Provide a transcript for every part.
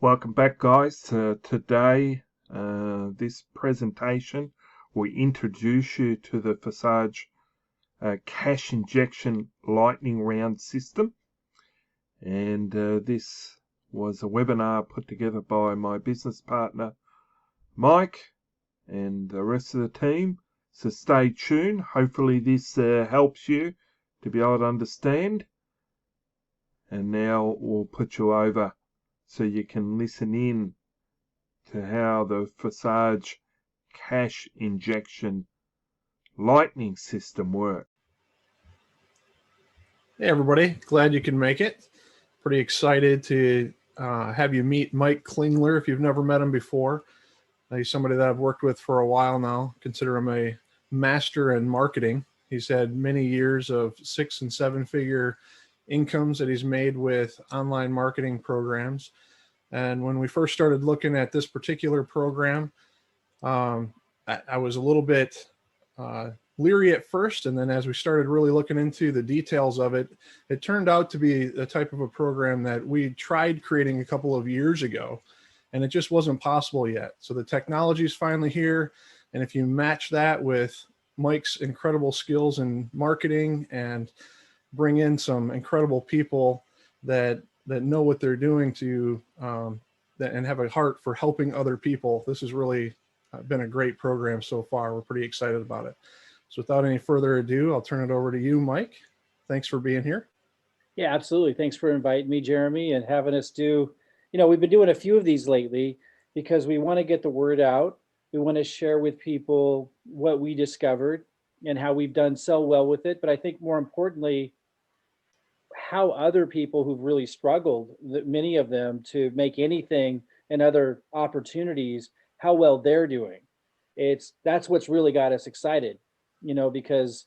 Welcome back, guys. Today, this presentation will introduce you to the Forsage cash injection lightning round system. And this was a webinar put together by my business partner, Mike, and the rest of the team. So stay tuned. Hopefully this helps you to be able to understand. And now we'll put you over so you can listen in to how the Forsage cash injection lightning system works. Hey everybody, glad you can make it. Pretty excited to have you meet Mike Klingler if you've never met him before. He's somebody that I've worked with for a while now. Consider him a master in marketing. He's had many years of 6- and 7-figure incomes that he's made with online marketing programs. And when we first started looking at this particular program, I was a little bit leery at first. And then as we started really looking into the details of it, it turned out to be the type of a program that we tried creating a couple of years ago, and it just wasn't possible yet. So the technology is finally here. And if you match that with Mike's incredible skills in marketing and bring in some incredible people that know what they're doing to and have a heart for helping other people, this has really been a great program so far. We're pretty excited about it. So without any further ado, I'll turn it over to you, Mike. Thanks for being here. Yeah, absolutely. Thanks for inviting me, Jeremy, and having us do, we've been doing a few of these lately because we want to get the word out. We want to share with people what we discovered and how we've done so well with it. But I think more importantly, how other people who've really struggled, many of them, to make anything and other opportunities, how well they're doing. That's what's really got us excited, because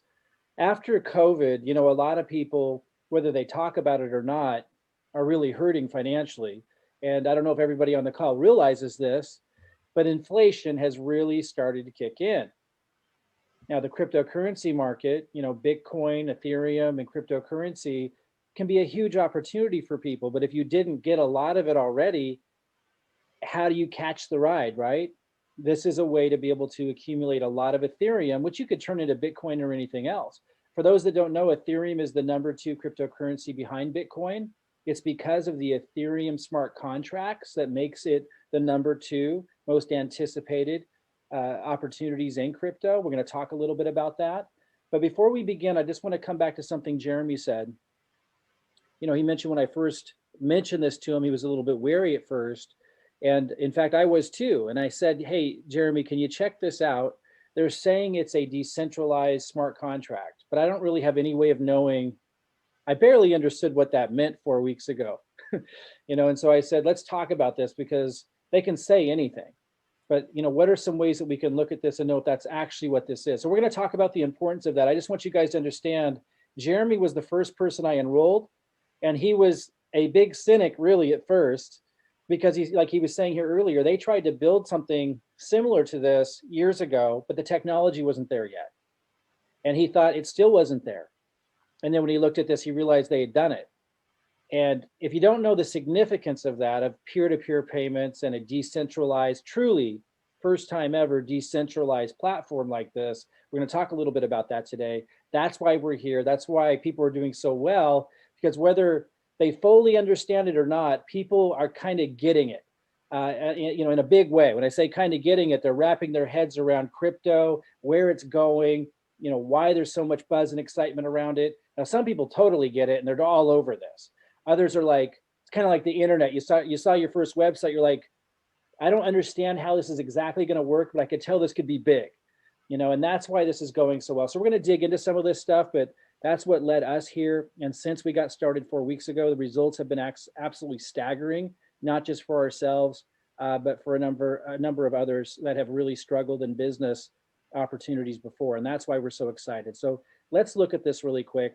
after COVID, a lot of people, whether they talk about it or not, are really hurting financially. And I don't know if everybody on the call realizes this, but inflation has really started to kick in. Now, the cryptocurrency market, Bitcoin, Ethereum, and cryptocurrency can be a huge opportunity for people. But if you didn't get a lot of it already, how do you catch the ride, right? This is a way to be able to accumulate a lot of Ethereum, which you could turn into Bitcoin or anything else. For those that don't know, Ethereum is the #2 cryptocurrency behind Bitcoin. It's because of the Ethereum smart contracts that makes it the #2 most anticipated opportunities in crypto. We're going to talk a little bit about that. But before we begin, I just want to come back to something Jeremy said. He mentioned when I first mentioned this to him, he was a little bit wary at first. And in fact, I was too. And I said, hey, Jeremy, can you check this out? They're saying it's a decentralized smart contract, but I don't really have any way of knowing. I barely understood what that meant 4 weeks ago. And so I said, let's talk about this because they can say anything. But, what are some ways that we can look at this and know if that's actually what this is? So we're going to talk about the importance of that. I just want you guys to understand, Jeremy was the first person I enrolled, and he was a big cynic really at first, because he's like he was saying here earlier, they tried to build something similar to this years ago, but the technology wasn't there yet. And he thought it still wasn't there. And then when he looked at this, he realized they had done it. And if you don't know the significance of that, of peer-to-peer payments and a decentralized, truly first time ever decentralized platform like this, we're going to talk a little bit about that today. That's why we're here. That's why people are doing so well, because whether they fully understand it or not, people are kind of getting it, in a big way. When I say kind of getting it, they're wrapping their heads around crypto, where it's going, why there's so much buzz and excitement around it. Now, some people totally get it and they're all over this. Others are like, it's kind of like the internet. You saw your first website. You're like, I don't understand how this is exactly going to work, but I could tell this could be big, and that's why this is going so well. So we're going to dig into some of this stuff, but that's what led us here. And since we got started 4 weeks ago, the results have been absolutely staggering, not just for ourselves, but for a number of others that have really struggled in business opportunities before. And that's why we're so excited. So let's look at this really quick.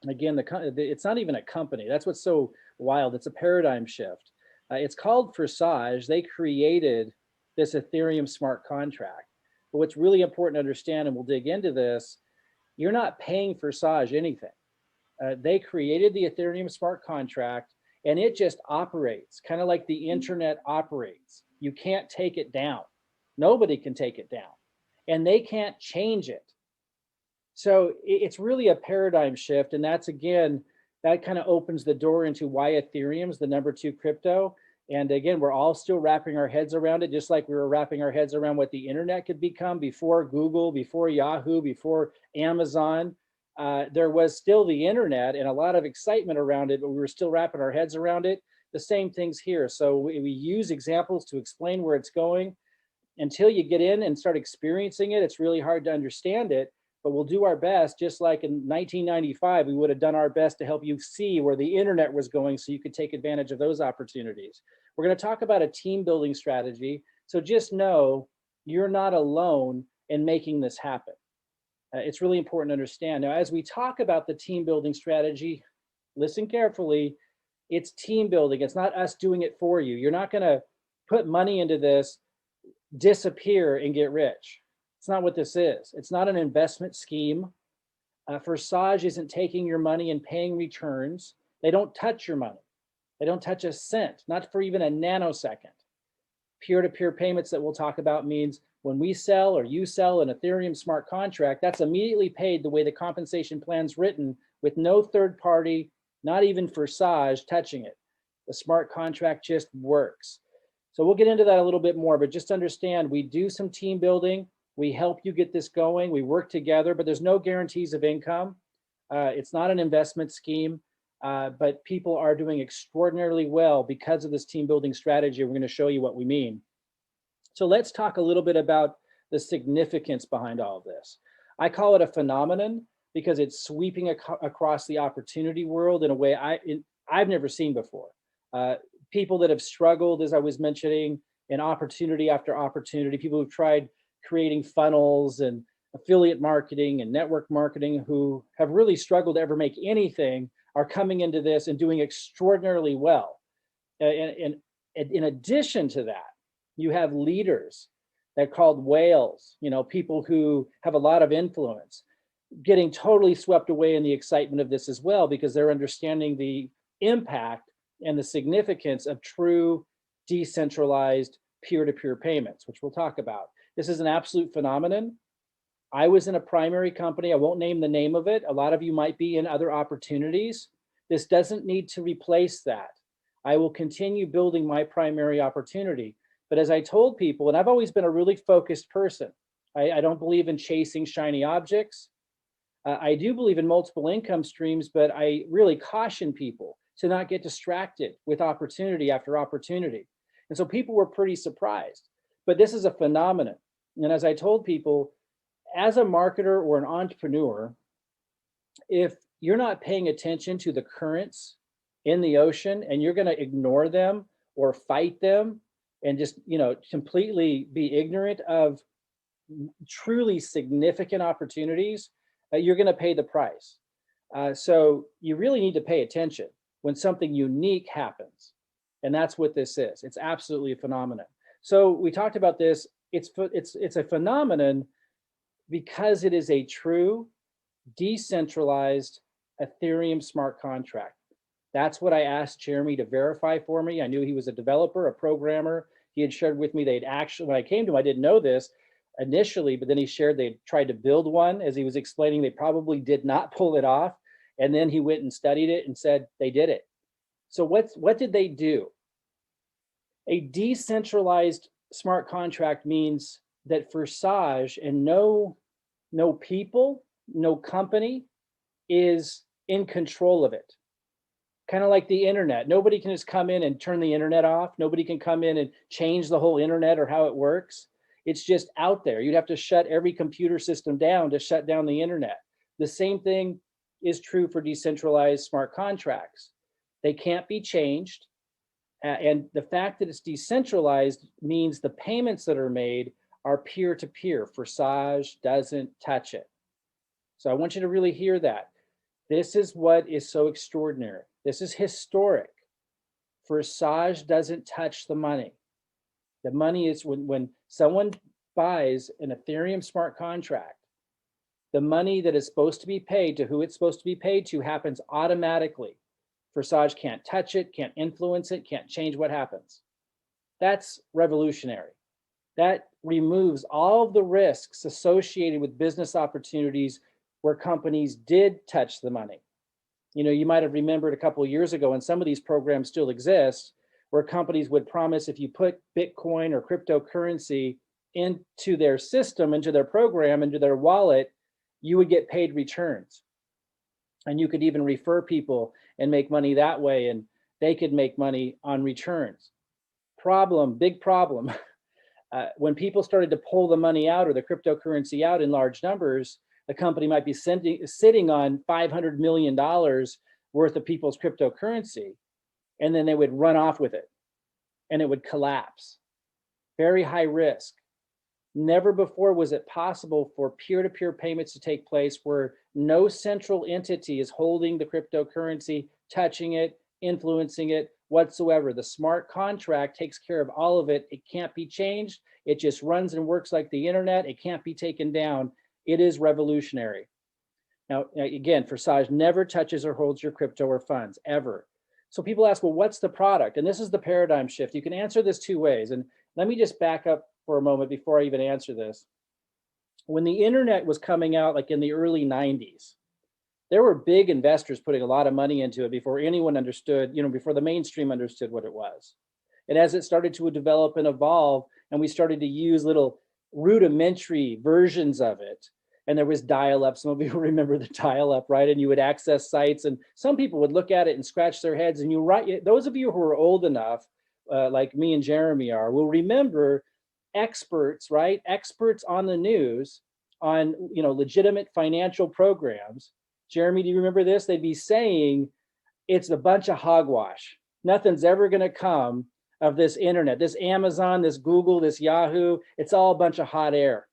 Again, it's not even a company. That's what's so wild. It's a paradigm shift. It's called Forsage. They created this Ethereum smart contract. But what's really important to understand, and we'll dig into this, you're not paying Forsage anything. They created the Ethereum smart contract, and it just operates kind of like the internet operates. You can't take it down. Nobody can take it down, and they can't change it. So it's really a paradigm shift. And that's, again, that kind of opens the door into why Ethereum is the #2 crypto. And again, we're all still wrapping our heads around it, just like we were wrapping our heads around what the internet could become before Google, before Yahoo, before Amazon. There was still the internet and a lot of excitement around it, but we were still wrapping our heads around it. The same things here. So we use examples to explain where it's going. Until you get in and start experiencing it, it's really hard to understand it, but we'll do our best. Just like in 1995, we would have done our best to help you see where the internet was going so you could take advantage of those opportunities. We're going to talk about a team building strategy. So just know you're not alone in making this happen. It's really important to understand. Now, as we talk about the team building strategy, listen carefully. It's team building. It's not us doing it for you. You're not going to put money into this, disappear, and get rich. It's not what this is. It's not an investment scheme. Forsage isn't taking your money and paying returns. They don't touch your money. They don't touch a cent, not for even a nanosecond. Peer-to-peer payments that we'll talk about means when we sell or you sell an Ethereum smart contract, that's immediately paid the way the compensation plan's written, with no third party, not even Forsage, touching it. The smart contract just works. So we'll get into that a little bit more, but just understand we do some team building. We help you get this going. We work together, but there's no guarantees of income. It's not an investment scheme, but people are doing extraordinarily well because of this team building strategy. We're going to show you what we mean. So let's talk a little bit about the significance behind all of this. I call it a phenomenon because it's sweeping across the opportunity world in a way I've never seen before. People that have struggled, as I was mentioning, in opportunity after opportunity, people who've tried creating funnels and affiliate marketing and network marketing, who have really struggled to ever make anything, are coming into this and doing extraordinarily well. And in addition to that, you have leaders that are called whales, people who have a lot of influence, getting totally swept away in the excitement of this as well, because they're understanding the impact and the significance of true decentralized peer-to-peer payments, which we'll talk about. This is an absolute phenomenon. I was in a primary company. I won't name the name of it. A lot of you might be in other opportunities. This doesn't need to replace that. I will continue building my primary opportunity. But as I told people, and I've always been a really focused person, I don't believe in chasing shiny objects. I do believe in multiple income streams, but I really caution people to not get distracted with opportunity after opportunity. And so people were pretty surprised. But this is a phenomenon. And as I told people, as a marketer or an entrepreneur, if you're not paying attention to the currents in the ocean and you're going to ignore them or fight them and just, completely be ignorant of truly significant opportunities, you're going to pay the price. So you really need to pay attention when something unique happens. And that's what this is. It's absolutely a phenomenon. So we talked about this. It's a phenomenon because it is a true decentralized Ethereum smart contract. That's what I asked Jeremy to verify for me. I knew he was a developer, a programmer. He had shared with me they'd actually, when I came to him, I didn't know this initially, but then he shared they'd tried to build one. As he was explaining, they probably did not pull it off. And then he went and studied it and said they did it. So what did they do? A decentralized smart contract means that Forsage and no people, no company is in control of it. Kind of like the internet. Nobody can just come in and turn the internet off. Nobody can come in and change the whole internet or how it works. It's just out there. You'd have to shut every computer system down to shut down the internet. The same thing is true for decentralized smart contracts. They can't be changed. And the fact that it's decentralized means the payments that are made are peer-to-peer. Forsage doesn't touch it. So I want you to really hear that. This is what is so extraordinary. This is historic. Forsage doesn't touch the money. The money is when someone buys an Ethereum smart contract, the money that is supposed to be paid to who it's supposed to be paid to happens automatically. Forsage can't touch it, can't influence it, can't change what happens. That's revolutionary. That removes all of the risks associated with business opportunities where companies did touch the money. You might have remembered a couple of years ago, and some of these programs still exist, where companies would promise if you put Bitcoin or cryptocurrency into their system, into their program, into their wallet, you would get paid returns. And you could even refer people and make money that way, and they could make money on returns. Big problem. When people started to pull the money out or the cryptocurrency out in large numbers, the company might be sitting on $500 million worth of people's cryptocurrency, and then they would run off with it and it would collapse. Very high risk. Never before was it possible for peer-to-peer payments to take place where no central entity is holding the cryptocurrency, touching it, influencing it whatsoever. The smart contract takes care of all of it. It can't be changed. It just runs and works like the internet. It can't be taken down. It is revolutionary. Now, again, Forsage never touches or holds your crypto or funds, ever. So people ask, well, what's the product? And this is the paradigm shift. You can answer this two ways. And let me just back up for a moment before I even answer this. When the internet was coming out, like in the early 90s, there were big investors putting a lot of money into it before anyone understood, before the mainstream understood what it was. And as it started to develop and evolve, and we started to use little rudimentary versions of it, and there was dial-up. Some of you remember the dial-up, right? And you would access sites, and some people would look at it and scratch their heads. And those of you who are old enough, like me and Jeremy are, will remember experts, right? Experts on the news on, legitimate financial programs. Jeremy, do you remember this? They'd be saying it's a bunch of hogwash. Nothing's ever going to come of this internet, this Amazon, this Google, this Yahoo. It's all a bunch of hot air.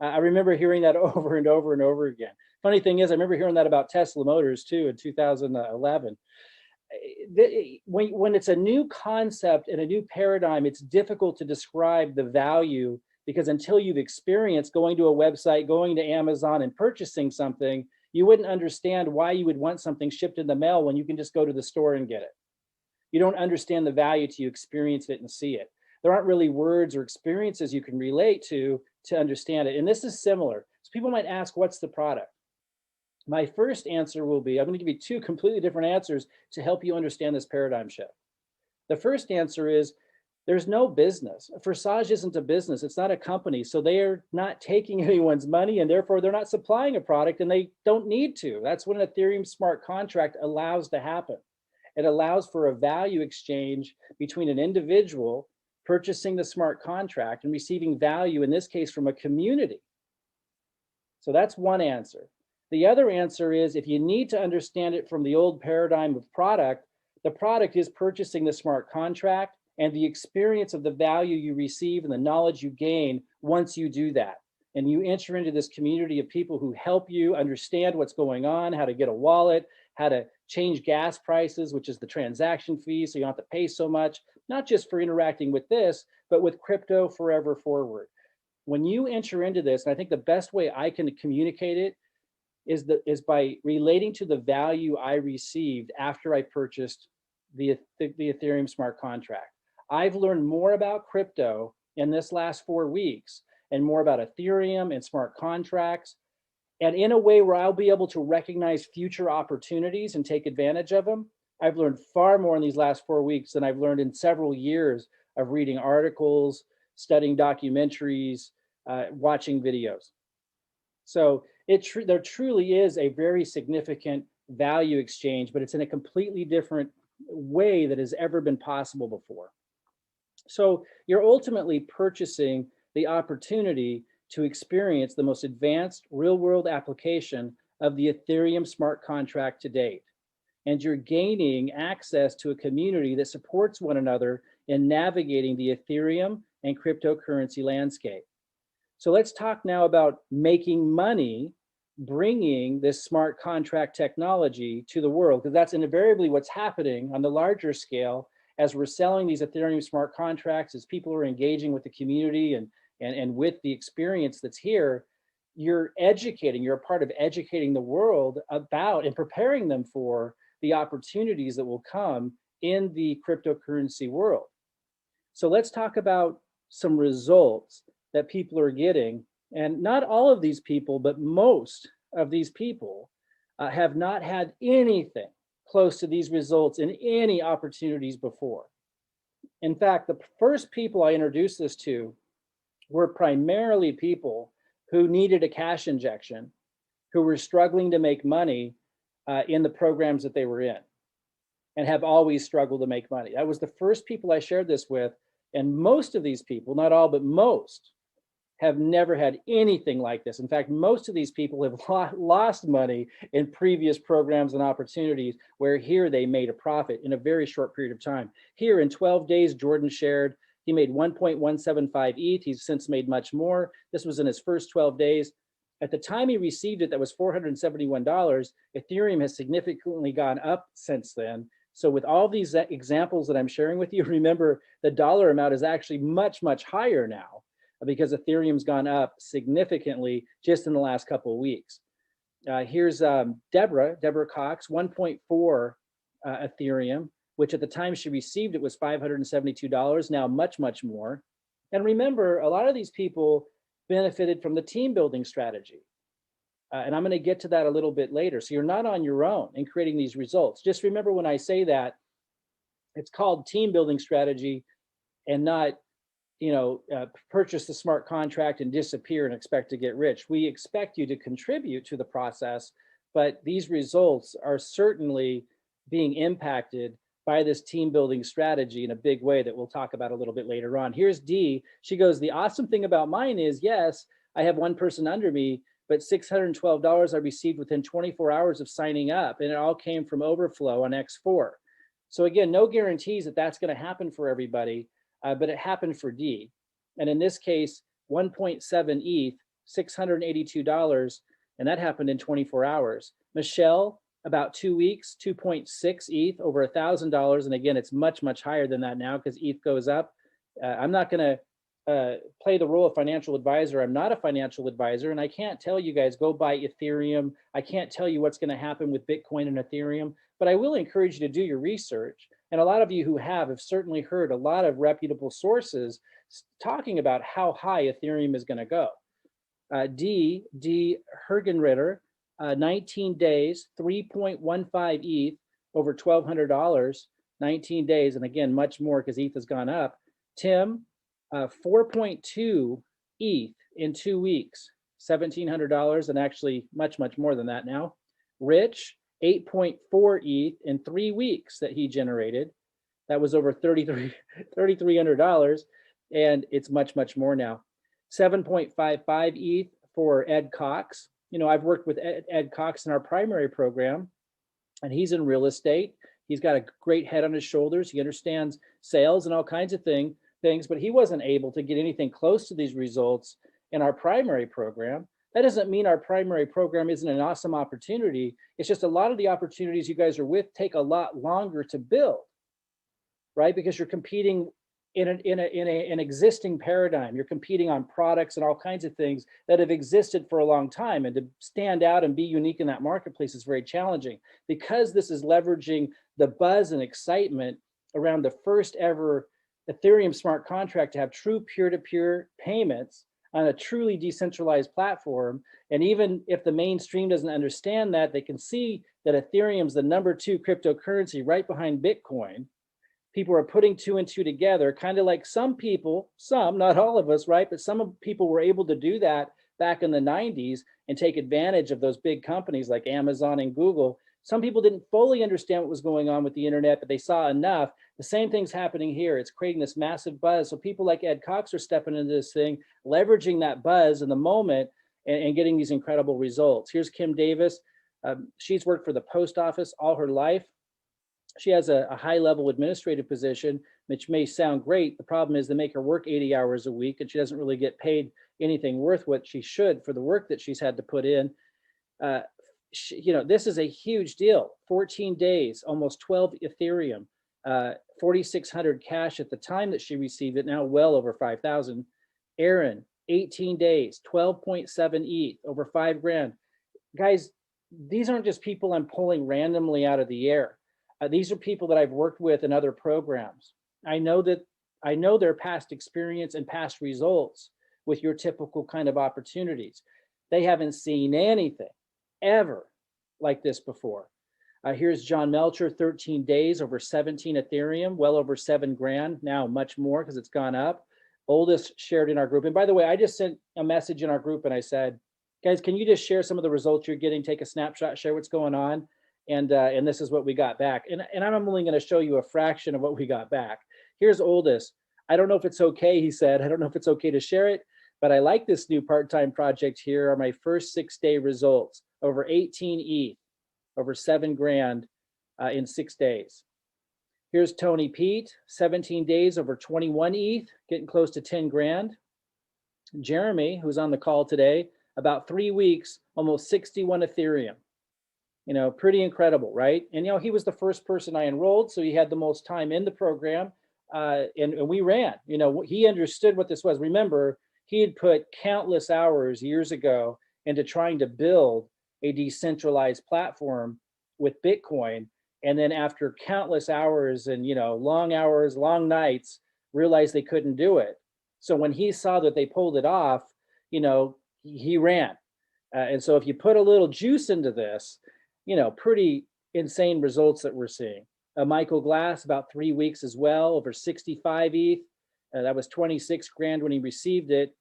I remember hearing that over and over and over again. Funny thing is, I remember hearing that about Tesla Motors too in 2011. When it's a new concept and a new paradigm, it's difficult to describe the value, because until you've experienced going to a website, going to Amazon and purchasing something, you wouldn't understand why you would want something shipped in the mail when you can just go to the store and get it. You don't understand the value till you experience it and see it. There aren't really words or experiences you can relate to understand it. And this is similar. So people might ask, what's the product? My first answer will be, I'm going to give you two completely different answers to help you understand this paradigm shift. The first answer is, there's no business. Forsage isn't a business. It's not a company. So they are not taking anyone's money, and therefore they're not supplying a product, and they don't need to. That's what an Ethereum smart contract allows to happen. It allows for a value exchange between an individual purchasing the smart contract and receiving value, in this case, from a community. So that's one answer. The other answer is, if you need to understand it from the old paradigm of product, the product is purchasing the smart contract and the experience of the value you receive and the knowledge you gain once you do that. And you enter into this community of people who help you understand what's going on, how to get a wallet, how to change gas prices, which is the transaction fee, so you don't have to pay so much, not just for interacting with this, but with crypto forever forward. When you enter into this, and I think the best way I can communicate it is by relating to the value I received after I purchased the Ethereum smart contract. I've learned more about crypto in this last 4 weeks, and more about Ethereum and smart contracts, and in a way where I'll be able to recognize future opportunities and take advantage of them. I've learned far more in these last 4 weeks than I've learned in several years of reading articles, studying documentaries, watching videos. So there truly is a very significant value exchange, but it's in a completely different way that has ever been possible before. So you're ultimately purchasing the opportunity to experience the most advanced real-world application of the Ethereum smart contract to date. And you're gaining access to a community that supports one another in navigating the Ethereum and cryptocurrency landscape. So let's talk now about making money, bringing this smart contract technology to the world, because that's invariably what's happening on the larger scale as we're selling these Ethereum smart contracts, as people are engaging with the community and with the experience that's here. You're a part of educating the world about and preparing them for the opportunities that will come in the cryptocurrency world. So let's talk about some results that people are getting. And not all of these people, but most of these people have not had anything close to these results in any opportunities before. In fact, the first people I introduced this to were primarily people who needed a cash injection, who were struggling to make money in the programs that they were in, and have always struggled to make money. That was the first people I shared this with. And most of these people, not all, but most, have never had anything like this. In fact, most of these people have lost money in previous programs and opportunities where here they made a profit in a very short period of time. Here in 12 days, Jordan shared, he made 1.175 ETH. He's since made much more. This was in his first 12 days. At the time he received it, that was $471. Ethereum has significantly gone up since then. So with all these examples that I'm sharing with you, remember the dollar amount is actually much, much higher now because Ethereum's gone up significantly just in the last couple of weeks. Here's Deborah Cox, 1.4 Ethereum, which at the time she received it was $572, now much, much more. And remember, a lot of these people benefited from the team building strategy. And I'm going to get to that a little bit later. So you're not on your own in creating these results. Just remember when I say that, it's called team building strategy and not, purchase the smart contract and disappear and expect to get rich. We expect you to contribute to the process, but these results are certainly being impacted by this team building strategy in a big way that we'll talk about a little bit later on. Here's Dee. She goes, the awesome thing about mine is, yes, I have one person under me, but $612 I received within 24 hours of signing up, and it all came from overflow on X4. So again, no guarantees that that's going to happen for everybody, but it happened for D. And in this case, 1.7 ETH, $682, and that happened in 24 hours. Michelle, about 2 weeks, 2.6 ETH, over $1,000. And again, it's much, much higher than that now because ETH goes up. I'm not going to play the role of financial advisor. I'm not a financial advisor, and I can't tell you guys go buy Ethereum. I can't tell you what's going to happen with Bitcoin and Ethereum, but I will encourage you to do your research. And a lot of you who have certainly heard a lot of reputable sources talking about how high Ethereum is going to go. D. Hergenritter, 19 days, 3.15 ETH, over $1,200, 19 days, and again, much more because ETH has gone up. Tim, 4.2 ETH in 2 weeks, $1,700, and actually much, much more than that now. Rich, 8.4 ETH in 3 weeks that he generated. That was over $3,300, and it's much, much more now. 7.55 ETH for Ed Cox. I've worked with Ed Cox in our primary program, and he's in real estate. He's got a great head on his shoulders. He understands sales and all kinds of things, but he wasn't able to get anything close to these results in our primary program. That doesn't mean our primary program isn't an awesome opportunity. It's just a lot of the opportunities you guys are with take a lot longer to build, right? Because you're competing in an existing paradigm. You're competing on products and all kinds of things that have existed for a long time. And to stand out and be unique in that marketplace is very challenging. Because this is leveraging the buzz and excitement around the first ever Ethereum smart contract to have true peer-to-peer payments on a truly decentralized platform. And even if the mainstream doesn't understand that, they can see that Ethereum's the #2 cryptocurrency right behind Bitcoin. People are putting 2 and 2 together, kind of like some people, not all of us, right? But some people were able to do that back in the 90s and take advantage of those big companies like Amazon and Google. Some people didn't fully understand what was going on with the internet, but they saw enough. The same thing's happening here. It's creating this massive buzz. So people like Ed Cox are stepping into this thing, leveraging that buzz in the moment and getting these incredible results. Here's Kim Davis. She's worked for the post office all her life. She has a high-level administrative position, which may sound great. The problem is they make her work 80 hours a week, and she doesn't really get paid anything worth what she should for the work that she's had to put in. This is a huge deal. 14 days, almost 12 Ethereum, 4,600 cash at the time that she received it, now well over 5,000. Aaron, 18 days, 12.7 ETH, over $5 grand. Guys, these aren't just people I'm pulling randomly out of the air. These are people that I've worked with in other programs. I know their past experience and past results with your typical kind of opportunities. They haven't seen anything ever like this before. Here's John Melcher, 13 days, over 17 Ethereum, well over 7 grand, now much more because it's gone up. Oldest shared in our group. And by the way, I just sent a message in our group and I said, guys, can you just share some of the results you're getting, take a snapshot, share what's going on? And this is what we got back. And I'm only going to show you a fraction of what we got back. Here's Oldest. I don't know if it's okay, he said. I don't know if it's okay to share it, but I like this new part-time project. Here are my first 6-day results, over 18 ETH, over 7 grand in 6 days. Here's Tony Pete, 17 days, over 21 ETH, getting close to 10 grand. Jeremy, who's on the call today, about 3 weeks, almost 61 Ethereum. You know, pretty incredible, right? And, you know, he was the first person I enrolled, so he had the most time in the program. And we ran, you know, he understood what this was. Remember, he had put countless hours years ago into trying to build a decentralized platform with Bitcoin. And then after countless hours and, you know, long hours, long nights, realized they couldn't do it. So when he saw that they pulled it off, you know, he ran. And so if you put a little juice into this, you know, pretty insane results that we're seeing. Michael Glass, about 3 weeks as well, over 65 ETH. That was 26 grand when he received it.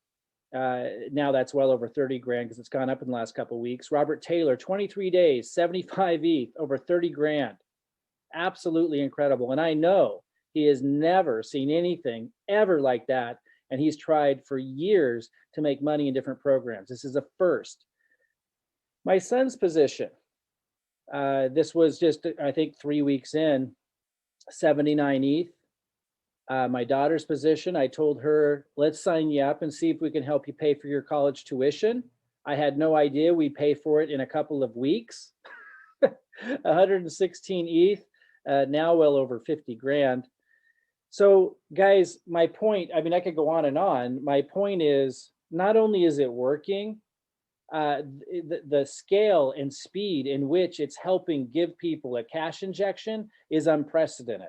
Now that's well over 30 grand because it's gone up in the last couple of weeks. Robert Taylor, 23 days, 75 ETH, over 30 grand. Absolutely incredible. And I know he has never seen anything ever like that. And he's tried for years to make money in different programs. This is a first. My son's position, this was just, I think, 3 weeks in, 79 ETH. My daughter's position, I told her, let's sign you up and see if we can help you pay for your college tuition. I had no idea we'd pay for it in a couple of weeks. 116 ETH, now well over 50 grand. So guys, my point, I mean, I could go on and on. My point is, not only is it working, the scale and speed in which it's helping give people a cash injection is unprecedented.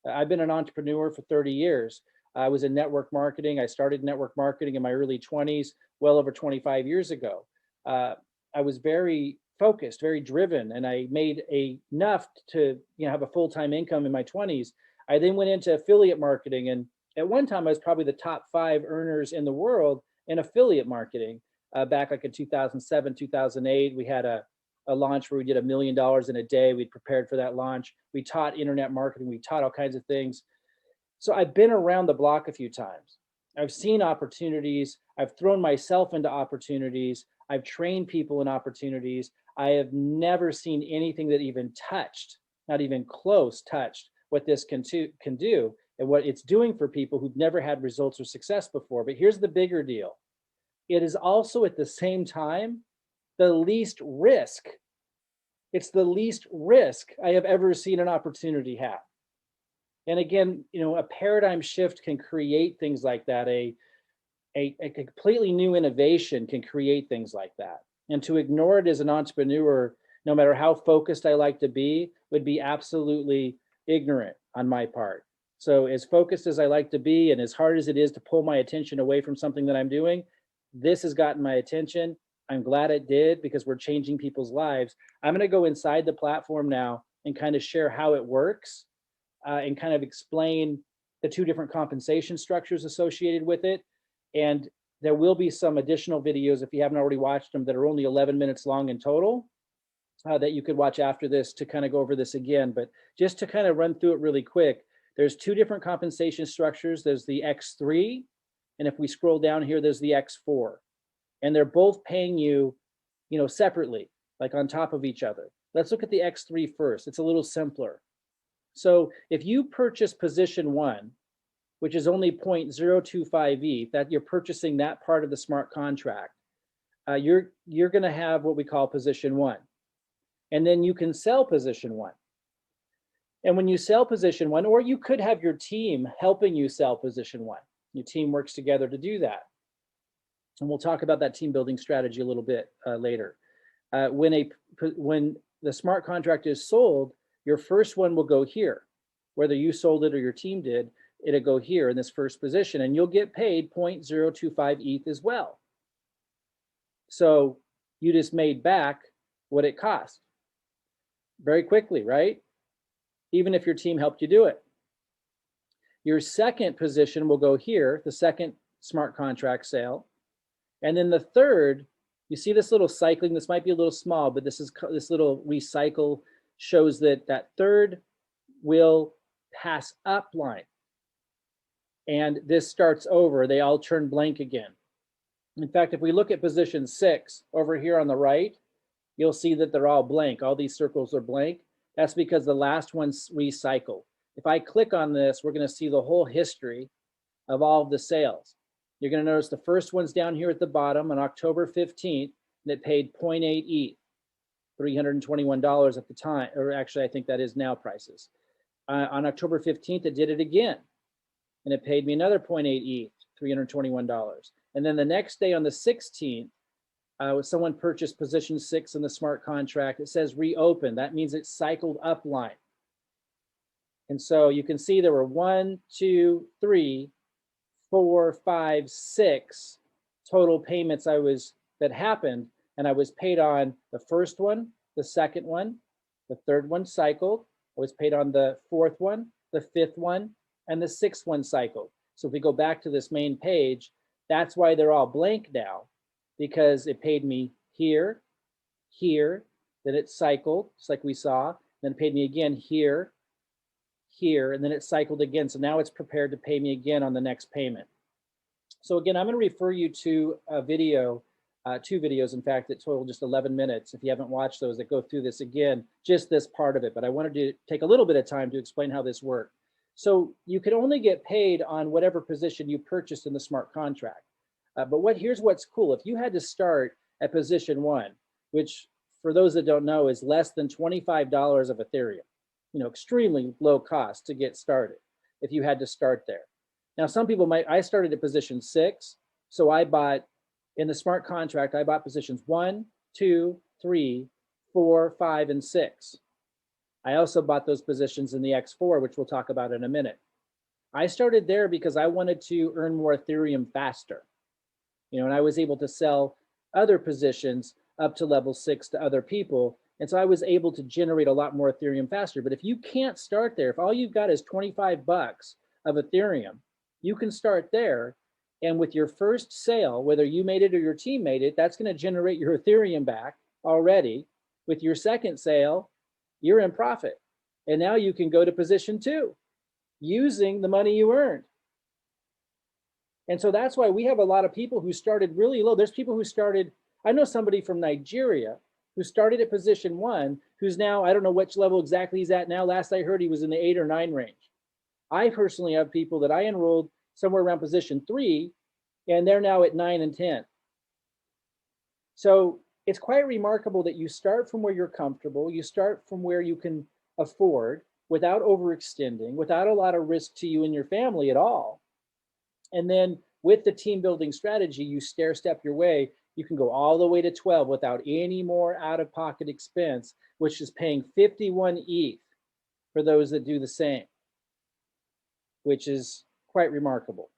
I've been an entrepreneur for 30 years. I was in network marketing. I started network marketing in my early 20s, well over 25 years ago. I was very focused, very driven, and I made enough to, you know, have a full-time income in my 20s. I then went into affiliate marketing, and at one time I was probably the top 5 earners in the world in affiliate marketing. Back like in 2007, 2008, we had a launch where we did $1 million in a day. We'd prepared for that launch. We taught internet marketing. We taught all kinds of things. So I've been around the block a few times. I've seen opportunities. I've thrown myself into opportunities. I've trained people in opportunities. I have never seen anything that even touched, not even close touched, what this can do and what it's doing for people who've never had results or success before. But here's the bigger deal. It is also at the same time the least risk. It's the least risk I have ever seen an opportunity have. And again, you know, a paradigm shift can create things like that. A completely new innovation can create things like that. And to ignore it as an entrepreneur, no matter how focused I like to be, would be absolutely ignorant on my part. So as focused as I like to be, and as hard as it is to pull my attention away from something that I'm doing, this has gotten my attention. I'm glad it did, because we're changing people's lives. I'm going to go inside the platform now and kind of share how it works and kind of explain the 2 different compensation structures associated with it. And there will be some additional videos, if you haven't already watched them, that are only 11 minutes long in total, that you could watch after this to kind of go over this again. But just to kind of run through it really quick, there's 2 different compensation structures. There's the X3, and if we scroll down here, there's the X4. And they're both paying you, you know, separately, like on top of each other. Let's look at the X3 first. It's a little simpler. So if you purchase position 1, which is only 0.025 ETH, that you're purchasing that part of the smart contract, you're going to have what we call position 1. And then you can sell position 1. And when you sell position 1, or you could have your team helping you sell position 1. Your team works together to do that. And we'll talk about that team building strategy a little bit later. When the smart contract is sold, your first one will go here. Whether you sold it or your team did, it'll go here in this first position, and you'll get paid 0.025 ETH as well. So you just made back what it cost very quickly, right? Even if your team helped you do it. Your second position will go here, the second smart contract sale. And then the third, you see this little cycling, this might be a little small, but this little recycle shows that that third will pass up line. And this starts over, they all turn blank again. In fact, if we look at position 6 over here on the right, you'll see that they're all blank. All these circles are blank. That's because the last one's recycled. If I click on this, we're going to see the whole history of all of the sales. You're going to notice the first one's down here at the bottom on October 15th, and it paid 0.8 ETH, $321 at the time, or actually I think that is now prices. On October 15th, it did it again, and it paid me another 0.8 ETH, $321. And then the next day on the 16th, someone purchased position 6 in the smart contract. It says reopen. That means it cycled up line. And so you can see there were 1, 2, 3, 4, 5, 6 total payments that happened, and I was paid on the first one, the second one, the third one cycled. I was paid on the fourth one, the fifth one, and the sixth one cycled. So if we go back to this main page, that's why they're all blank now, because it paid me here, here, then it cycled, just like we saw, then it paid me again here, here, and then it cycled again. So now it's prepared to pay me again on the next payment. So again, I'm going to refer you to a video, 2 videos, in fact, that total just 11 minutes. If you haven't watched those, that go through this again, just this part of it. But I wanted to take a little bit of time to explain how this worked. So you could only get paid on whatever position you purchased in the smart contract. But here's what's cool. If you had to start at position 1, which for those that don't know is less than $25 of Ethereum, extremely low cost to get started if you had to start there. Now, some people I started at position 6. So I bought in the smart contract, I bought positions 1, 2, 3, 4, 5, and 6. I also bought those positions in the X4, which we'll talk about in a minute. I started there because I wanted to earn more Ethereum faster. And I was able to sell other positions up to level 6 to other people. And so I was able to generate a lot more Ethereum faster. But if you can't start there, if all you've got is 25 bucks of Ethereum, you can start there. And with your first sale, whether you made it or your team made it, that's going to generate your Ethereum back already. With your second sale, you're in profit. And now you can go to position 2 using the money you earned. And so that's why we have a lot of people who started really low. There's people who started, I know somebody from Nigeria who started at position 1, who's now, I don't know which level exactly he's at now. Last I heard, he was in the 8 or 9 range. I personally have people that I enrolled somewhere around position 3, and they're now at 9 and 10. So it's quite remarkable that you start from where you're comfortable, you start from where you can afford without overextending, without a lot of risk to you and your family at all. And then with the team building strategy, you stair step your way. You can go all the way to 12 without any more out-of-pocket expense, which is paying 51 ETH for those that do the same, which is quite remarkable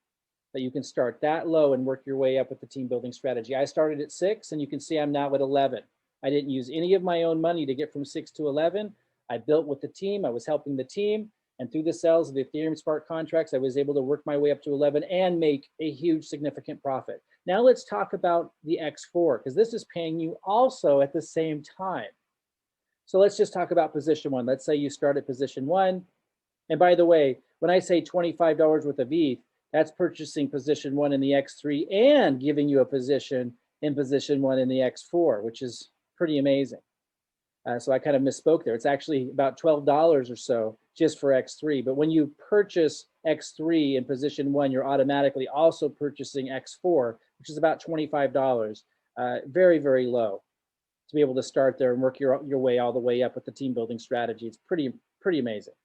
that you can start that low and work your way up with the team building strategy. I started at 6, and you can see I'm now at 11. I didn't use any of my own money to get from 6 to 11. I built with the team. I was helping the team. And through the sales of the Ethereum smart contracts, I was able to work my way up to 11 and make a huge significant profit. Now let's talk about the X4, because this is paying you also at the same time. So let's just talk about position 1. Let's say you start at position 1. And by the way, when I say $25 worth of ETH, that's purchasing position 1 in the X3 and giving you a position in position 1 in the X4, which is pretty amazing. So I kind of misspoke there. It's actually about $12 or so just for X3. But when you purchase X3 in position 1, you're automatically also purchasing X4, which is about $25. Very, very low to be able to start there and work your way all the way up with the team building strategy. It's pretty amazing.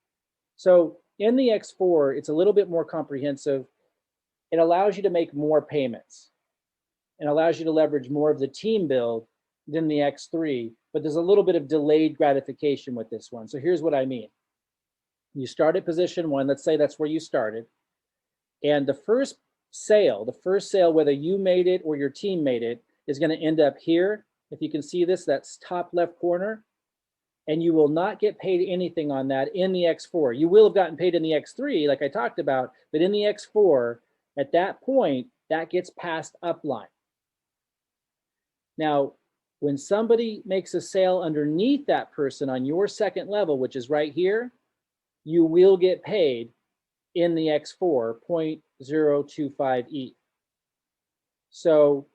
So in the X4, it's a little bit more comprehensive. It allows you to make more payments and allows you to leverage more of the team build than the X3, but there's a little bit of delayed gratification with this one. So here's what I mean. You start at position 1, let's say that's where you started, and the first sale, whether you made it or your team made it, is going to end up here. If you can see this, that's top left corner, and you will not get paid anything on that in the X4. You will have gotten paid in the X3, like I talked about, but in the X4, at that point, that gets passed upline. Now, when somebody makes a sale underneath that person on your second level, which is right here, you will get paid in the X4, 0.025E. So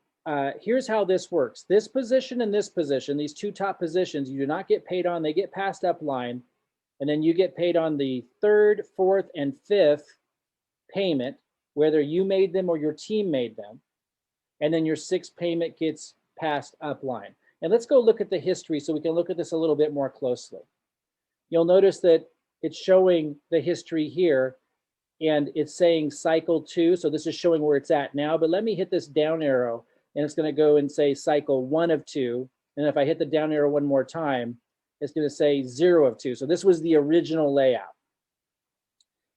here's how this works. This position and this position, these two top positions, you do not get paid on, they get passed upline, and then you get paid on the third, fourth, and fifth payment, whether you made them or your team made them. And then your sixth payment gets passed upline. And let's go look at the history so we can look at this a little bit more closely. You'll notice that it's showing the history here, and it's saying cycle 2. So this is showing where it's at now, but let me hit this down arrow, and it's going to go and say cycle 1 of 2. And if I hit the down arrow one more time, it's going to say 0 of 2. So this was the original layout.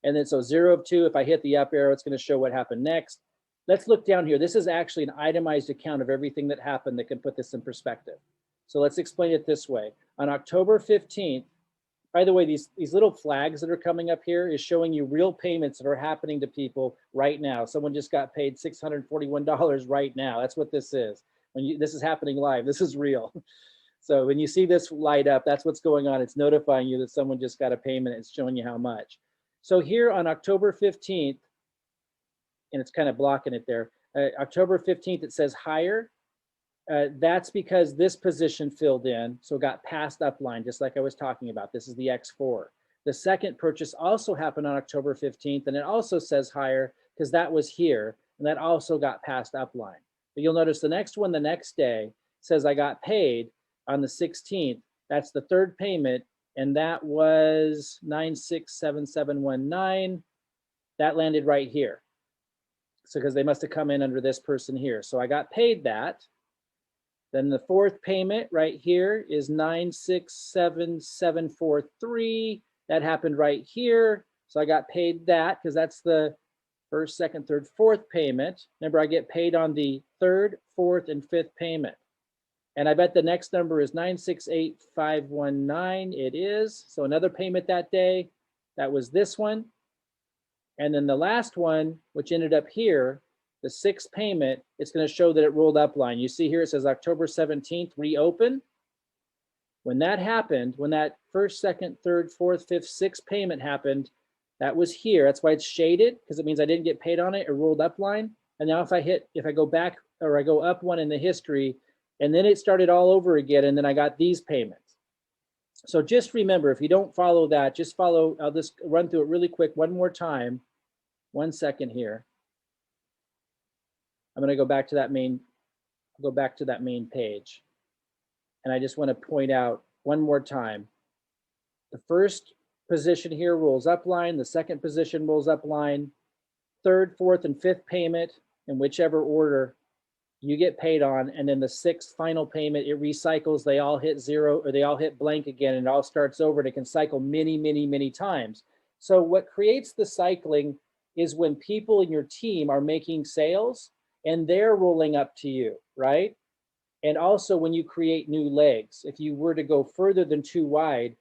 And then so 0 of 2, if I hit the up arrow, it's going to show what happened next. Let's look down here. This is actually an itemized account of everything that happened that can put this in perspective. So let's explain it this way. On October 15th, by the way, these little flags that are coming up here is showing you real payments that are happening to people right now. Someone just got paid $641 right now. That's what this is. This is happening live. This is real. So when you see this light up, that's what's going on. It's notifying you that someone just got a payment. It's showing you how much. So here on October 15th, and it's kind of blocking it there, October 15th, it says higher. That's because this position filled in, so it got passed upline, just like I was talking about. This is the X4. The second purchase also happened on October 15th, and it also says higher because that was here, and that also got passed upline. But you'll notice the next one the next day says I got paid on the 16th. That's the third payment, and that was 967719. That landed right here. So because they must have come in under this person here. So I got paid that. Then the fourth payment right here is 967743. That happened right here. So I got paid that because that's the first, second, third, fourth payment. Remember, I get paid on the third, fourth, and fifth payment. And I bet the next number is 968519. It is. So another payment that day. That was this one. And then the last one, which ended up here, the sixth payment, it's going to show that it rolled upline. You see here it says October 17th, reopen. When that happened, when that first, second, third, fourth, fifth, sixth payment happened, that was here. That's why it's shaded, because it means I didn't get paid on it. It rolled upline. And now if I go back or I go up one in the history, and then it started all over again, and then I got these payments. So just remember, if you don't follow that, just follow, I'll just run through it really quick one more time. 1 second here. I'm going to go back to that main page. And I just want to point out one more time. The first position here rolls upline, the second position rolls upline, third, fourth, and fifth payment in whichever order you get paid on, and then the sixth final payment, it recycles, they all hit 0 or they all hit blank again, and it all starts over, and it can cycle many, many, many times. So what creates the cycling is when people in your team are making sales and they're rolling up to you, right? And also when you create new legs, if you were to go further than 2 wide,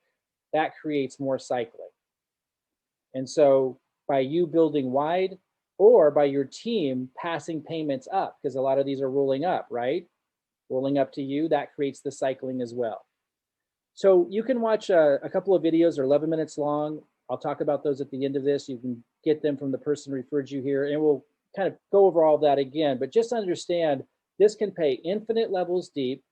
that creates more cycling. And so by you building wide, or by your team passing payments up, because a lot of these are rolling up, right? Rolling up to you, that creates the cycling as well. So you can watch a couple of videos, they're 11 minutes long. I'll talk about those at the end of this. You can get them from the person who referred you here, and we'll kind of go over all that again. But just understand, this can pay infinite levels deep.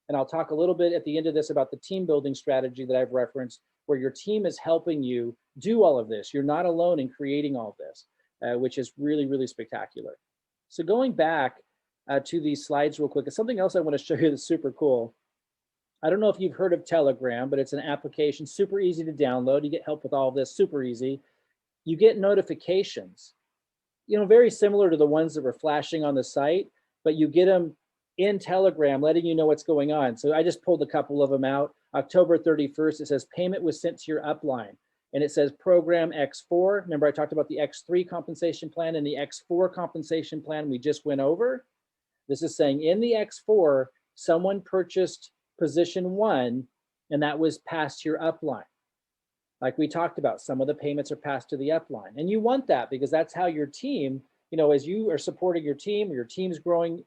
And I'll talk a little bit at the end of this about the team building strategy that I've referenced, where your team is helping you do all of this. You're not alone in creating all of this. Which is really, really spectacular. So going back to these slides real quick, something else I want to show you that's super cool. I don't know if you've heard of Telegram, but it's an application, super easy to download. You get help with all of this, super easy. You get notifications, very similar to the ones that were flashing on the site, but you get them in Telegram, letting you know what's going on. So I just pulled a couple of them out. October 31st, it says payment was sent to your upline. And it says program X4. Remember I talked about the X3 compensation plan and the X4 compensation plan we just went over? This is saying in the X4, someone purchased position 1 and that was passed to your upline. Like we talked about, some of the payments are passed to the upline. And you want that because that's how your team, as you are supporting your team, or your team's growing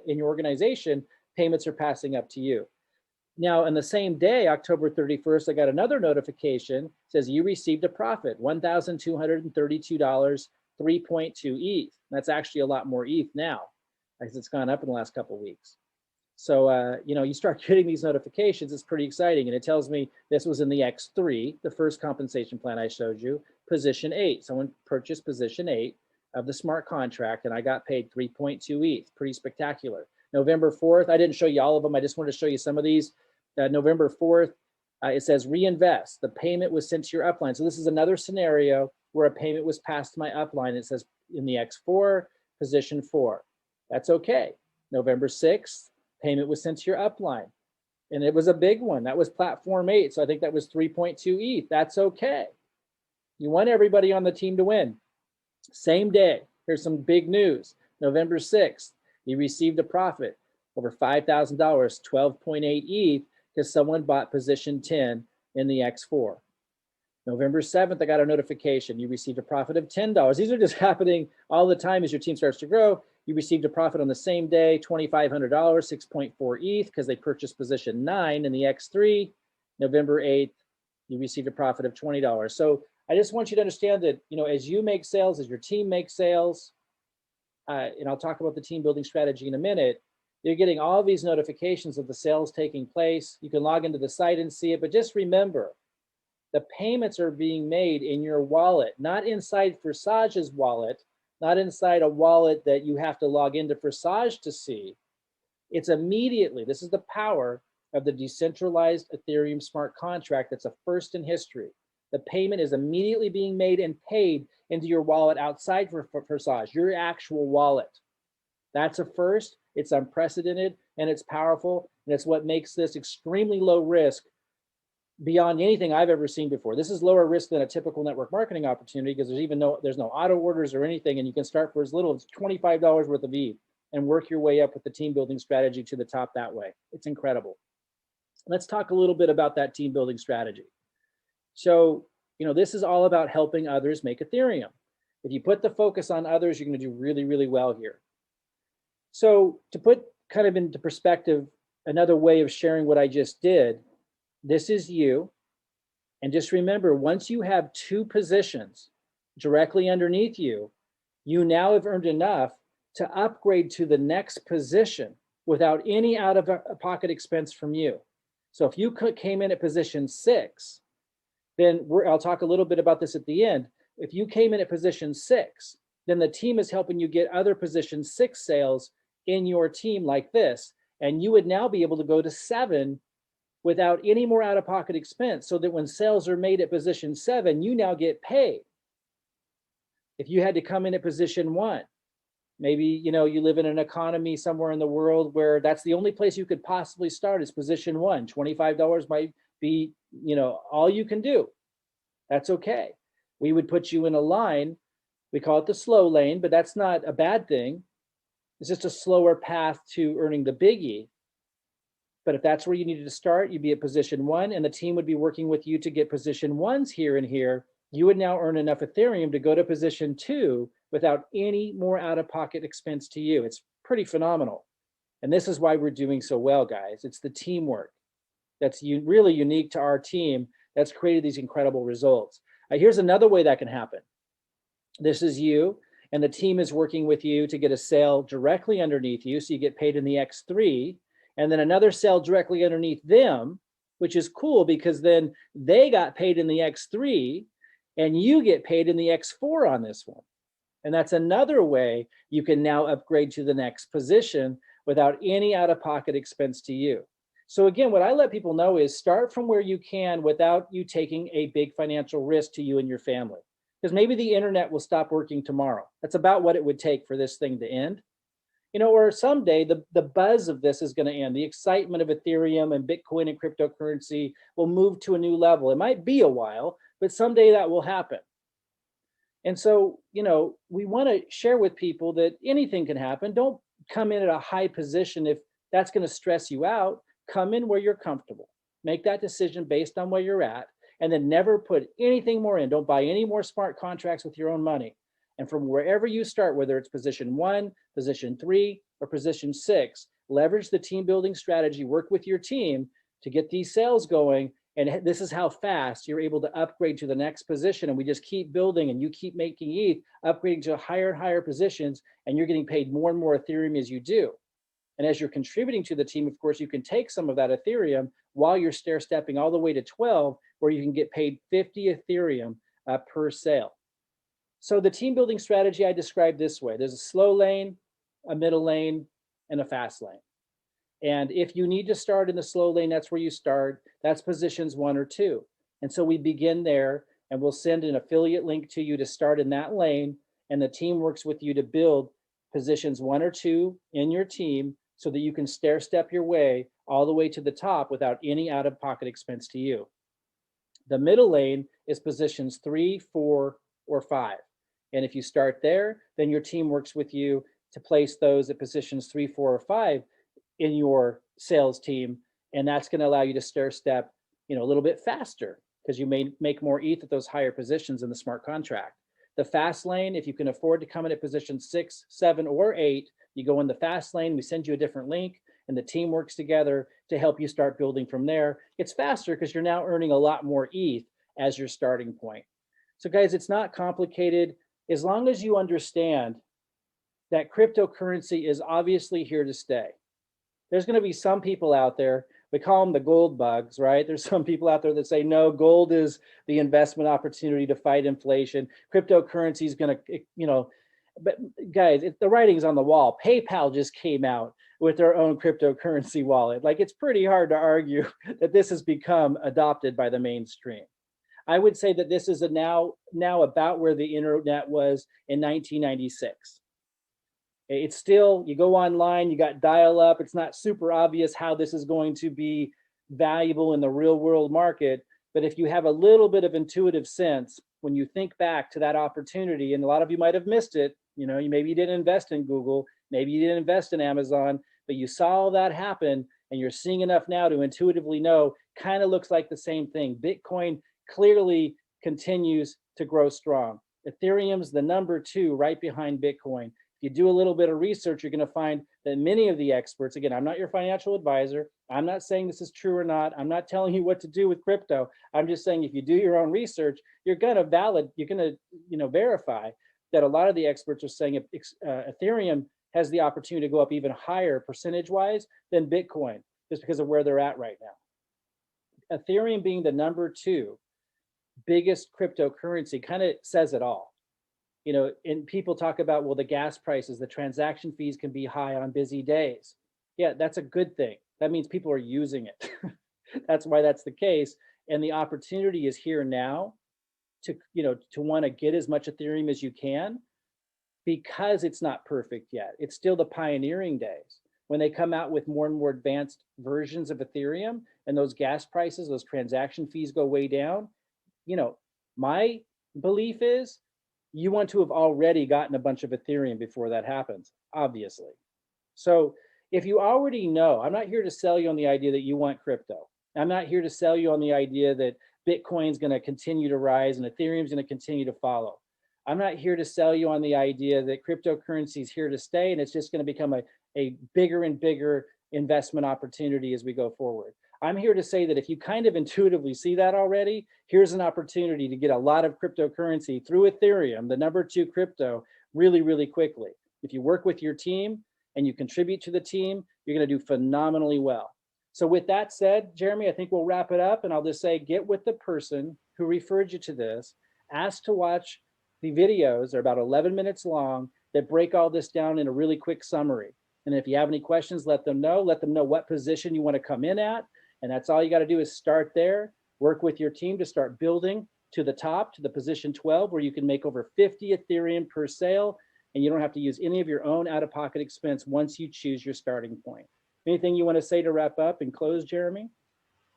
in your organization, payments are passing up to you. Now, on the same day, October 31st, I got another notification. It says you received a profit, $1,232, 3.2 ETH. That's actually a lot more ETH now, because it's gone up in the last couple of weeks. So, you start getting these notifications, it's pretty exciting. And it tells me this was in the X3, the first compensation plan I showed you, position 8. Someone purchased position 8 of the smart contract, and I got paid 3.2 ETH, pretty spectacular. November 4th, I didn't show you all of them. I just wanted to show you some of these. November 4th, it says reinvest. The payment was sent to your upline. So this is another scenario where a payment was passed to my upline. It says in the X4, position 4. That's okay. November 6th, payment was sent to your upline. And it was a big one. That was platform 8. So I think that was 3.2 ETH. That's okay. You want everybody on the team to win. Same day, here's some big news. November 6th, you received a profit over $5,000, 12.8 ETH, because someone bought position 10 in the X4. November 7th, I got a notification. You received a profit of $10. These are just happening all the time as your team starts to grow. You received a profit on the same day, $2,500, 6.4 ETH, because they purchased position 9 in the X3. November 8th, you received a profit of $20. So I just want you to understand that, as you make sales, as your team makes sales, and I'll talk about the team building strategy in a minute, you're getting all these notifications of the sales taking place. You can log into the site and see it, but just remember, the payments are being made in your wallet, not inside Forsage's wallet, not inside a wallet that you have to log into Forsage to see. It's immediately, this is the power of the decentralized Ethereum smart contract that's a first in history. The payment is immediately being made and paid into your wallet outside for Forsage, your actual wallet. That's a first, it's unprecedented, and it's powerful, and it's what makes this extremely low risk beyond anything I've ever seen before. This is lower risk than a typical network marketing opportunity because there's no auto orders or anything, and you can start for as little as $25 worth of ETH and work your way up with the team building strategy to the top that way. It's incredible. Let's talk a little bit about that team building strategy. So, this is all about helping others make Ethereum. If you put the focus on others, you're going to do really, really well here. So to put kind of into perspective, another way of sharing what I just did, this is you. And just remember, once you have 2 positions directly underneath you, you now have earned enough to upgrade to the next position without any out-of-pocket expense from you. So if you came in at position 6, then I'll talk a little bit about this at the end. If you came in at position 6, then the team is helping you get other position 6 sales in your team like this. And you would now be able to go to 7 without any more out-of-pocket expense, so that when sales are made at position 7, you now get paid. If you had to come in at position 1, maybe you live in an economy somewhere in the world where that's the only place you could possibly start is position 1. $25 might be all you can do. That's okay. We would put you in a line. We call it the slow lane, but that's not a bad thing. It's just a slower path to earning the biggie. But if that's where you needed to start, you'd be at position 1, and the team would be working with you to get position 1s here and here. You would now earn enough Ethereum to go to position 2 without any more out-of-pocket expense to you. It's pretty phenomenal. And this is why we're doing so well, guys. It's the teamwork that's really unique to our team that's created these incredible results. Here's another way that can happen. This is you, and the team is working with you to get a sale directly underneath you, so you get paid in the X3, and then another sale directly underneath them, which is cool because then they got paid in the X3, and you get paid in the X4 on this one. And that's another way you can now upgrade to the next position without any out-of-pocket expense to you. So again, what I let people know is start from where you can without you taking a big financial risk to you and your family. Because maybe the internet will stop working tomorrow. That's about what it would take for this thing to end. or someday the buzz of this is going to end. The excitement of Ethereum and Bitcoin and cryptocurrency will move to a new level. It might be a while, but someday that will happen. And so, we want to share with people that anything can happen. Don't come in at a high position if that's going to stress you out. Come in where you're comfortable. Make that decision based on where you're at, and then never put anything more in. Don't buy any more smart contracts with your own money. And from wherever you start, whether it's position 1, position 3, or position 6, leverage the team building strategy, work with your team to get these sales going. And this is how fast you're able to upgrade to the next position. And we just keep building, and you keep making ETH, upgrading to higher and higher positions, and you're getting paid more and more Ethereum as you do. And as you're contributing to the team, of course, you can take some of that Ethereum while you're stair-stepping all the way to 12, where you can get paid 50 Ethereum per sale. So the team building strategy I described this way: there's a slow lane, a middle lane, and a fast lane. And if you need to start in the slow lane, that's where you start. That's positions 1 or 2. And so we begin there, and we'll send an affiliate link to you to start in that lane. And the team works with you to build positions 1 or 2 in your team so that you can stair step your way all the way to the top without any out-of-pocket expense to you. The middle lane is positions 3, 4, or 5. And if you start there, then your team works with you to place those at positions 3, 4, or 5 in your sales team. And that's going to allow you to stair step, a little bit faster, because you may make more ETH at those higher positions in the smart contract. The fast lane, if you can afford to come in at position 6, 7, or 8, you go in the fast lane, we send you a different link, and the team works together to help you start building from there. It's faster because you're now earning a lot more ETH as your starting point. So guys, it's not complicated. As long as you understand that cryptocurrency is obviously here to stay. There's going to be some people out there, we call them the gold bugs, right? There's some people out there that say, no, gold is the investment opportunity to fight inflation. Cryptocurrency is going to, but guys, the writing's on the wall. PayPal just came out with their own cryptocurrency wallet. Like, it's pretty hard to argue that this has become adopted by the mainstream. I would say that this is now about where the internet was in 1996. It's still, you go online, you got dial up. It's not super obvious how this is going to be valuable in the real world market. But if you have a little bit of intuitive sense, when you think back to that opportunity, and a lot of you might have missed it, maybe you didn't invest in Google, maybe you didn't invest in Amazon, but you saw all that happen, and you're seeing enough now to intuitively know, kind of looks like the same thing. Bitcoin clearly continues to grow strong. Ethereum's the number 2 right behind Bitcoin. If you do a little bit of research, you're going to find that many of the experts, again, I'm not your financial advisor. I'm not saying this is true or not. I'm not telling you what to do with crypto. I'm just saying, if you do your own research, you're going to verify that a lot of the experts are saying Ethereum has the opportunity to go up even higher percentage-wise than Bitcoin, just because of where they're at right now. Ethereum being the number 2 biggest cryptocurrency kind of says it all. And people talk about, well, the gas prices, the transaction fees can be high on busy days. Yeah, that's a good thing. That means people are using it. That's why that's the case. And the opportunity is here now to want to get as much Ethereum as you can, because it's not perfect yet. It's still the pioneering days. When they come out with more and more advanced versions of Ethereum and those gas prices, those transaction fees go way down, my belief is you want to have already gotten a bunch of Ethereum before that happens, obviously. So if you already know, I'm not here to sell you on the idea that you want crypto. I'm not here to sell you on the idea that Bitcoin's going to continue to rise and Ethereum's going to continue to follow. I'm not here to sell you on the idea that cryptocurrency is here to stay and it's just going to become a bigger and bigger investment opportunity as we go forward. I'm here to say that if you kind of intuitively see that already, here's an opportunity to get a lot of cryptocurrency through Ethereum, the number 2 crypto, really, really quickly. If you work with your team and you contribute to the team, you're going to do phenomenally well. So with that said, Jeremy, I think we'll wrap it up, and I'll just say, get with the person who referred you to this, ask to watch the videos. They're about 11 minutes long that break all this down in a really quick summary. And if you have any questions, let them know what position you want to come in at. And that's all you got to do is start there, work with your team to start building to the top, to the position 12, where you can make over 50 Ethereum per sale. and you don't have to use any of your own out-of-pocket expense once you choose your starting point. Anything you want to say to wrap up and close, Jeremy?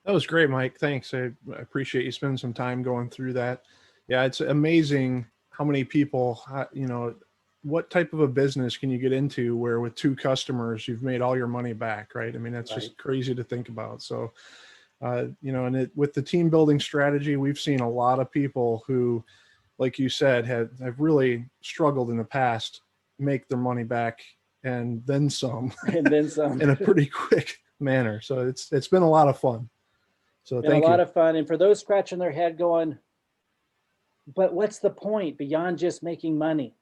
That was great, Mike. Thanks. I appreciate you spending some time going through that. Yeah, it's amazing how many people, what type of a business can you get into where with 2 customers, you've made all your money back, right? I mean, that's just crazy to think about. So, and with the team building strategy, we've seen a lot of people who, like you said, have really struggled in the past, make their money back and then some, and then some in a pretty quick manner. So it's been a lot of fun. So thank you. A lot of fun. And for those scratching their head going, but what's the point beyond just making money?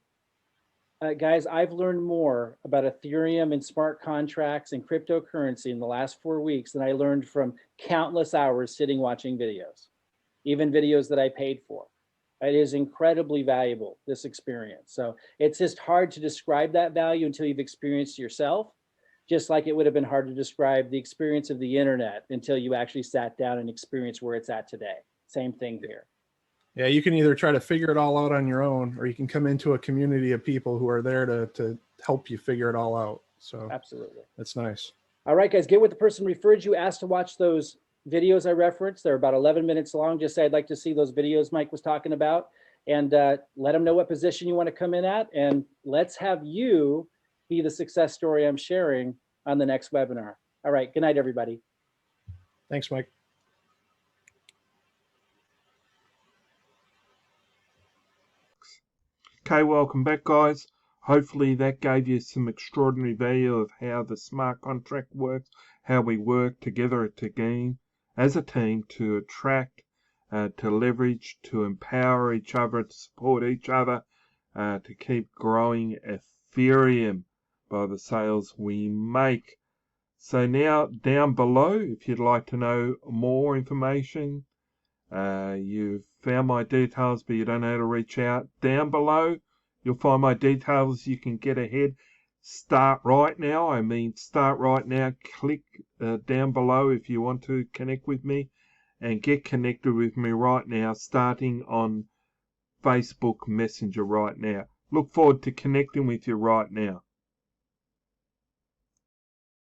Guys, I've learned more about Ethereum and smart contracts and cryptocurrency in the last 4 weeks than I learned from countless hours sitting watching videos, even videos that I paid for. It is incredibly valuable, this experience. So it's just hard to describe that value until you've experienced it yourself, just like it would have been hard to describe the experience of the internet until you actually sat down and experienced where it's at today. Same thing here. Yeah, you can either try to figure it all out on your own, or you can come into a community of people who are there to help you figure it all out. So absolutely, that's nice. All right, guys, get with the person referred you. Asked to watch those videos I referenced. They're about 11 minutes long. Just say I'd like to see those videos Mike was talking about, and let them know what position you want to come in at, and let's have you be the success story I'm sharing on the next webinar. All right, good night, everybody. Thanks, Mike. Okay, welcome back, guys. Hopefully that gave you some extraordinary value of how the smart contract works, how we work together as a team to attract, to leverage, to empower each other, to support each other, to keep growing Ethereum by the sales we make. So now down below, if you'd like to know more information, you've found my details, but you don't know how to reach out. Down below, you'll find my details. You can get ahead. Start right now. Start right now. Click down below if you want to connect with me, and get connected with me right now, starting on Facebook Messenger right now. Look forward to connecting with you right now.